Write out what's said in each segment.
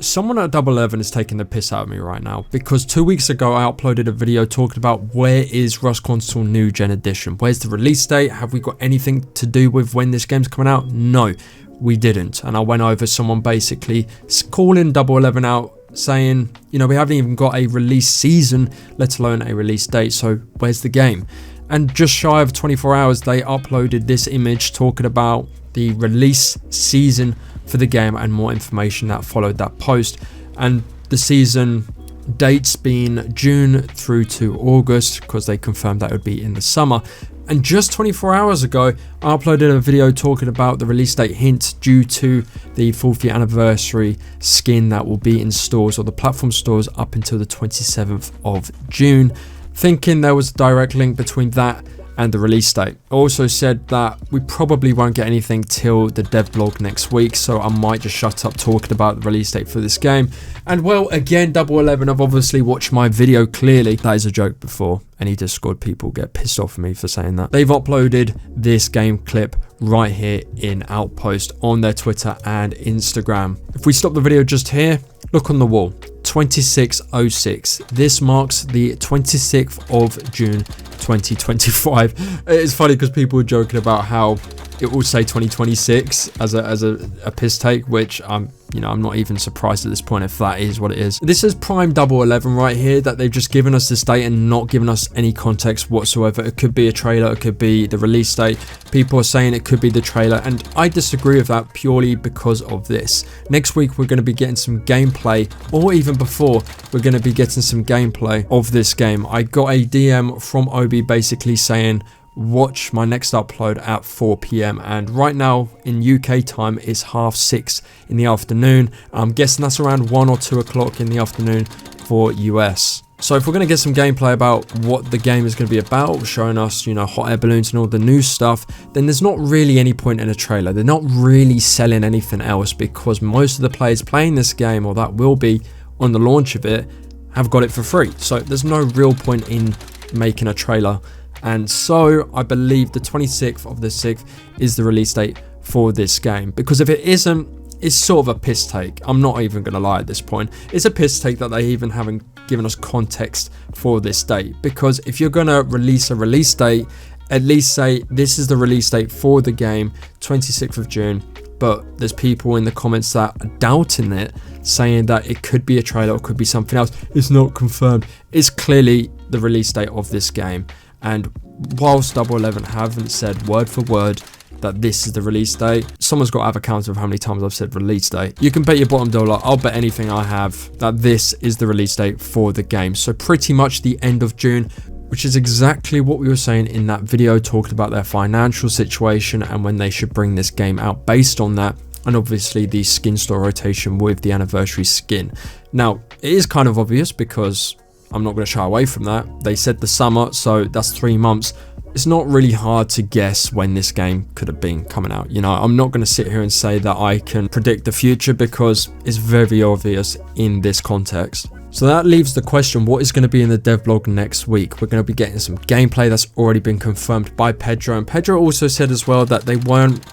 someone at Double 11 is taking the piss out of me right now, because 2 weeks ago I uploaded a video talking about where is Rust Console New Gen Edition, where's the release date, have we got anything to do with when this game's coming out? No, we didn't. And I went over someone basically calling Double 11 out, saying, you know, we haven't even got a release season, let alone a release date, so where's the game? And just shy of 24 hours they uploaded this image talking about the release season for the game and more information that followed that post, and the season dates being June through to August, because they confirmed that it would be in the summer. And just 24 hours ago I uploaded a video talking about the release date hint due to the 4th year anniversary skin that will be in stores, or the platform stores, up until the 27th of June, thinking there was a direct link between that and the release date. I also said that we probably won't get anything till the devlog next week, so I might just shut up talking about the release date for this game. And well, again, Double 11 have obviously watched my video clearly. That is a joke before any Discord people get pissed off at me for saying that. They've uploaded this game clip right here in Outpost on their Twitter and Instagram. If we stop the video just here, look on the wall. 2606. This marks the 26th of June 2025. It's funny because people are joking about how it will say 2026 as a piss take, which I'm not even surprised at this point if that is what it is. This is prime Double 11 right here, that they've just given us this date and not given us any context whatsoever. It could be a trailer, it could be the release date. People are saying it could be the trailer, and I disagree with that purely because of this. Next week we're going to be getting some gameplay, or even before, we're going to be getting some gameplay of this game. I got a DM from Obi basically saying, watch my next upload at 4 p.m. and right now in UK time it's 6:30 in the afternoon. I'm guessing that's around 1 or 2 o'clock in the afternoon for US. So if we're going to get some gameplay about what the game is going to be about, showing us, you know, hot air balloons and all the new stuff, then there's not really any point in a trailer. They're not really selling anything else, because most of the players playing this game, or that will be on the launch of it, have got it for free. So there's no real point in making a trailer. And so I believe the 26th of the 6th is the release date for this game, because if it isn't, it's sort of a piss take. I'm not even going to lie at this point. It's a piss take that they even haven't given us context for this date, because if you're going to release a release date, at least say this is the release date for the game, 26th of June. But there's people in the comments that are doubting it, saying that it could be a trailer or it could be something else. It's not confirmed. It's clearly the release date of this game. And whilst Double 11 haven't said word for word that this is the release date, someone's got to have a count of how many times I've said release date. You can bet your bottom dollar, I'll bet anything I have, that this is the release date for the game. So pretty much the end of June, which is exactly what we were saying in that video, talking about their financial situation and when they should bring this game out based on that. And obviously the skin store rotation with the anniversary skin. Now, it is kind of obvious, because I'm not going to shy away from that. They said the summer, so that's 3 months. It's not really hard to guess when this game could have been coming out. You know, I'm not going to sit here and say that I can predict the future, because it's very obvious in this context. So that leaves the question, what is going to be in the devlog next week? We're going to be getting some gameplay that's already been confirmed by Pedro. And Pedro also said as well that they weren't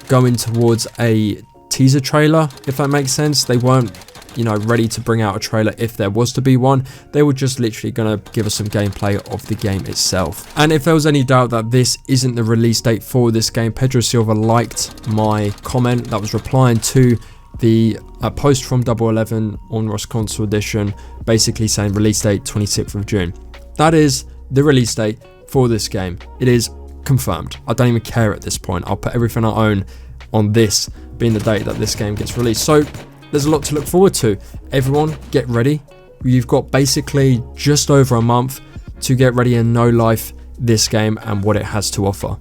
going towards a teaser trailer, if that makes sense. They weren't, you know, ready to bring out a trailer if there was to be one. They were just literally going to give us some gameplay of the game itself. And if there was any doubt that this isn't the release date for this game, Pedro Silva liked my comment that was replying to the post from Double 11 on Rust Console Edition, basically saying release date 26th of June. That is the release date for this game. It is confirmed. I don't even care at this point. I'll put everything I own on this being the date that this game gets released. So there's a lot to look forward to. Everyone, get ready. You've got basically just over a month to get ready and know life this game and what it has to offer.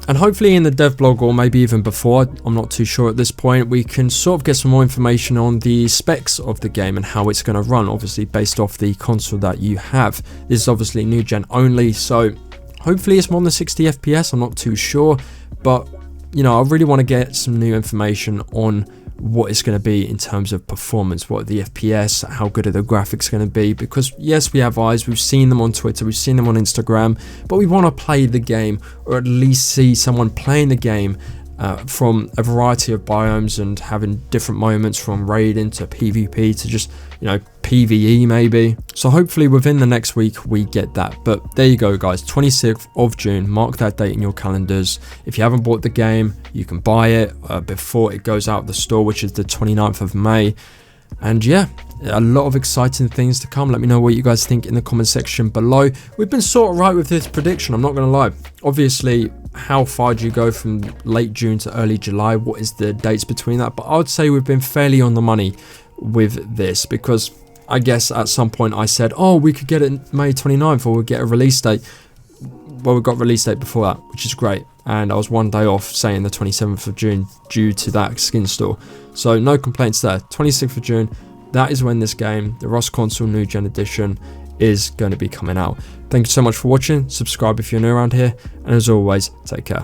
And hopefully in the devlog, or maybe even before, I'm not too sure at this point, we can sort of get some more information on the specs of the game and how it's going to run, obviously based off the console that you have. This is obviously new gen only, so hopefully it's more than 60 FPS, I'm not too sure, but you know, I really want to get some new information on what it's going to be in terms of performance, what the FPS, how good are the graphics going to be, because yes, we have eyes, we've seen them on Twitter, we've seen them on Instagram, but we want to play the game, or at least see someone playing the game from a variety of biomes and having different moments from raiding to PvP to just, you know, PvE maybe. So hopefully within the next week we get that. But there you go guys, 26th of June, mark that date in your calendars. If you haven't bought the game, you can buy it before it goes out of the store, which is the 29th of May. And yeah, a lot of exciting things to come. Let me know what you guys think in the comment section below. We've been sort of right with this prediction, I'm not going to lie. Obviously, how far do you go from late June to early July? What is the dates between that? But I would say we've been fairly on the money with this, because I guess at some point I said, oh, we could get it May 29th or we'll get a release date. Well, we got release date before that, which is great. And I was one day off saying the 27th of June due to that skin store. So no complaints there. 26th of June, that is when this game, the Rust Console New Gen Edition, is going to be coming out. Thank you so much for watching. Subscribe if you're new around here. And as always, take care.